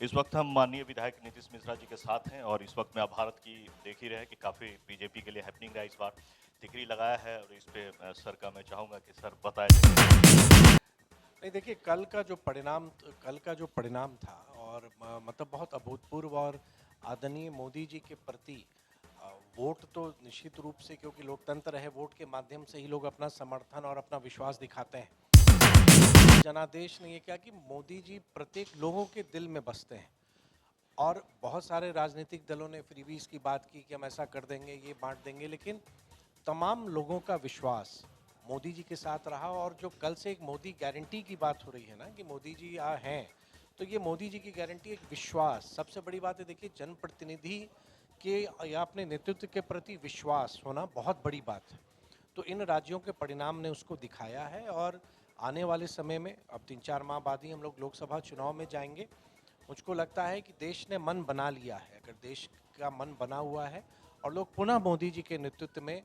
इस वक्त हम माननीय विधायक नीतीश मिश्रा जी के साथ हैं और इस वक्त में आप भारत की देख ही रहे हैं कि काफ़ी बीजेपी के लिए हैपनिंग रहा इस बार। टिकरी लगाया है और इस पे सर का मैं चाहूँगा कि सर बताएं। नहीं देखिए, कल का जो परिणाम था और मतलब बहुत अभूतपूर्व और आदरणीय मोदी जी के प्रति वोट तो निश्चित रूप से, क्योंकि लोकतंत्र है, वोट के माध्यम से ही लोग अपना समर्थन और अपना विश्वास दिखाते हैं। जनादेश ने ये किया कि मोदी जी प्रत्येक लोगों के दिल में बसते हैं और बहुत सारे राजनीतिक दलों ने फ्रीबीज की बात की कि हम ऐसा कर देंगे, ये बांट देंगे, लेकिन तमाम लोगों का विश्वास मोदी जी के साथ रहा। और जो कल से एक मोदी गारंटी की बात हो रही है ना कि मोदी जी हैं, तो ये मोदी जी की गारंटी एक विश्वास सबसे बड़ी बात है। देखिए, जनप्रतिनिधि के या अपने नेतृत्व के प्रति विश्वास होना बहुत बड़ी बात है। तो इन राज्यों के परिणाम ने उसको दिखाया है और आने वाले समय में अब 3-4 माह बाद ही हम लोग लोकसभा चुनाव में जाएंगे। मुझको लगता है कि देश ने मन बना लिया है। अगर देश का मन बना हुआ है और लोग पुनः मोदी जी के नेतृत्व में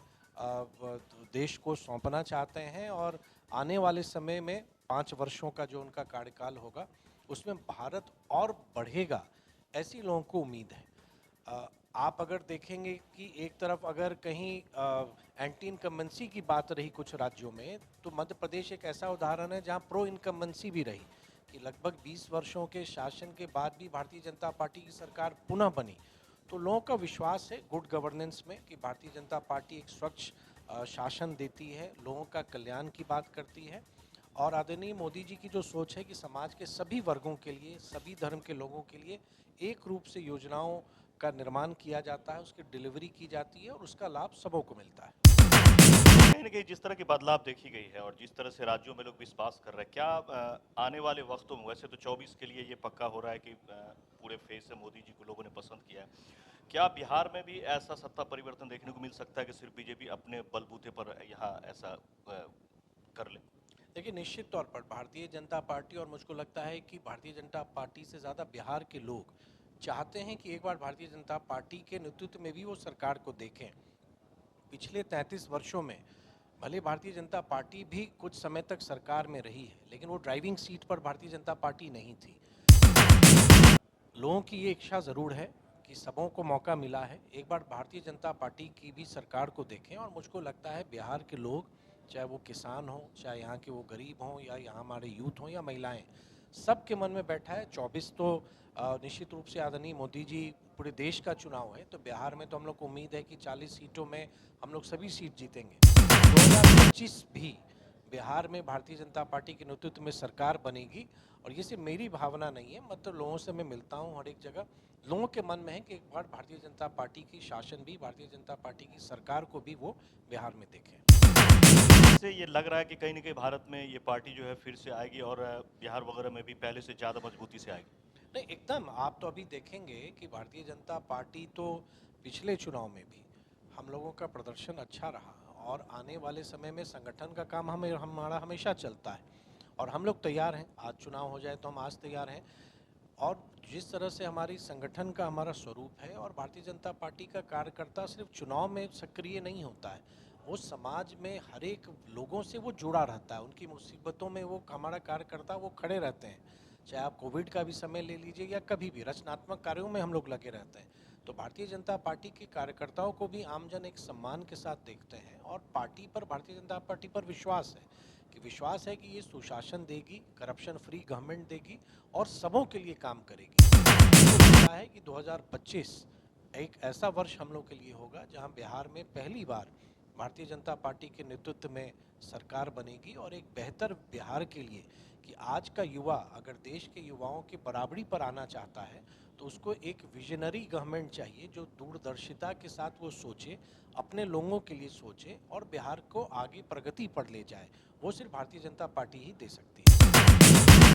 देश को सौंपना चाहते हैं और आने वाले समय में 5 वर्षों का जो उनका कार्यकाल होगा उसमें भारत और बढ़ेगा, ऐसी लोगों को उम्मीद है। आप अगर देखेंगे कि एक तरफ अगर कहीं एंटी इनकम्बेंसी की बात रही कुछ राज्यों में, तो मध्य प्रदेश एक ऐसा उदाहरण है जहां प्रो इनकम्बेंसी भी रही कि लगभग 20 वर्षों के शासन के बाद भी भारतीय जनता पार्टी की सरकार पुनः बनी। तो लोगों का विश्वास है गुड गवर्नेंस में कि भारतीय जनता पार्टी एक स्वच्छ शासन देती है, लोगों का कल्याण की बात करती है। और आदरणीय मोदी जी की जो सोच है कि समाज के सभी वर्गों के लिए, सभी धर्म के लोगों के लिए एक रूप से योजनाओं का निर्माण किया जाता है, उसकी डिलीवरी की जाती है और उसका लाभ सबों को मिलता है। कहीं न कहीं जिस तरह की बदलाव देखी गई है और जिस तरह से राज्यों में लोग विश्वास कर रहे हैं, क्या आने वाले वक़्तों में वैसे तो 24 के लिए ये पक्का हो रहा है कि पूरे फेज़ से मोदी जी को लोगों ने पसंद किया है। क्या बिहार में भी ऐसा सत्ता परिवर्तन देखने को मिल सकता है कि सिर्फ़ बीजेपी अपने बलबूते पर यहाँ ऐसा कर ले? देखिए, निश्चित तौर पर भारतीय जनता पार्टी, और मुझको लगता है कि भारतीय जनता पार्टी से ज़्यादा बिहार के लोग चाहते हैं कि एक बार भारतीय जनता पार्टी के नेतृत्व में भी वो सरकार को देखें। पिछले 33 वर्षों में भले भारतीय जनता पार्टी भी कुछ समय तक सरकार में रही है, लेकिन वो ड्राइविंग सीट पर भारतीय जनता पार्टी नहीं थी। लोगों की ये इच्छा ज़रूर है कि सबों को मौका मिला है, एक बार भारतीय जनता पार्टी की भी सरकार को देखें। और मुझको लगता है बिहार के लोग, चाहे वो किसान हों, चाहे यहाँ के वो गरीब हों, या यहाँ हमारे यूथ हों या महिलाएं, सबके मन में बैठा है। 24 तो निश्चित रूप से आदरणीय मोदी जी पूरे देश का चुनाव है, तो बिहार में तो हम लोग को उम्मीद है कि 40 सीटों में हम लोग सभी सीट जीतेंगे। 2025 भी बिहार में भारतीय जनता पार्टी के नेतृत्व में सरकार बनेगी। और ये सिर्फ मेरी भावना नहीं है, मतलब लोगों से मैं मिलता हूँ हर एक जगह, लोगों के मन में है कि एक बार भारतीय जनता पार्टी की शासन भी, भारतीय जनता पार्टी की सरकार को भी वो बिहार में देखें। इससे ये लग रहा है कि कहीं न कहीं भारत में ये पार्टी जो है फिर से आएगी और बिहार वगैरह में भी पहले से ज़्यादा मजबूती से आएगी। नहीं, एकदम। आप तो अभी देखेंगे कि भारतीय जनता पार्टी तो पिछले चुनाव में भी हम लोगों का प्रदर्शन अच्छा रहा और आने वाले समय में संगठन का काम हमारा हमेशा चलता है और हम लोग तैयार हैं। आज चुनाव हो जाए तो हम आज तैयार हैं। और जिस तरह से हमारी संगठन का हमारा स्वरूप है, और भारतीय जनता पार्टी का कार्यकर्ता सिर्फ चुनाव में सक्रिय नहीं होता है, वो समाज में हर एक लोगों से वो जुड़ा रहता है। उनकी मुसीबतों में वो हमारा कार्यकर्ता वो खड़े रहते हैं। चाहे आप कोविड का भी समय ले लीजिए या कभी भी रचनात्मक कार्यों में हम लोग लगे रहते हैं। तो भारतीय जनता पार्टी के कार्यकर्ताओं को भी आमजन एक सम्मान के साथ देखते हैं और पार्टी पर, भारतीय जनता पार्टी पर विश्वास है कि ये सुशासन देगी, करप्शन फ्री गवर्नमेंट देगी और सबों के लिए काम करेगी। मुझे लगता है कि 2025 एक ऐसा वर्ष हम लोग के लिए होगा जहां बिहार में पहली बार भारतीय जनता पार्टी के नेतृत्व में सरकार बनेगी। और एक बेहतर बिहार के लिए, कि आज का युवा अगर देश के युवाओं की बराबरी पर आना चाहता है, तो उसको एक विजनरी गवर्नमेंट चाहिए जो दूरदर्शिता के साथ वो सोचे, अपने लोगों के लिए सोचे और बिहार को आगे प्रगति पर ले जाए। वो सिर्फ भारतीय जनता पार्टी ही दे सकती है।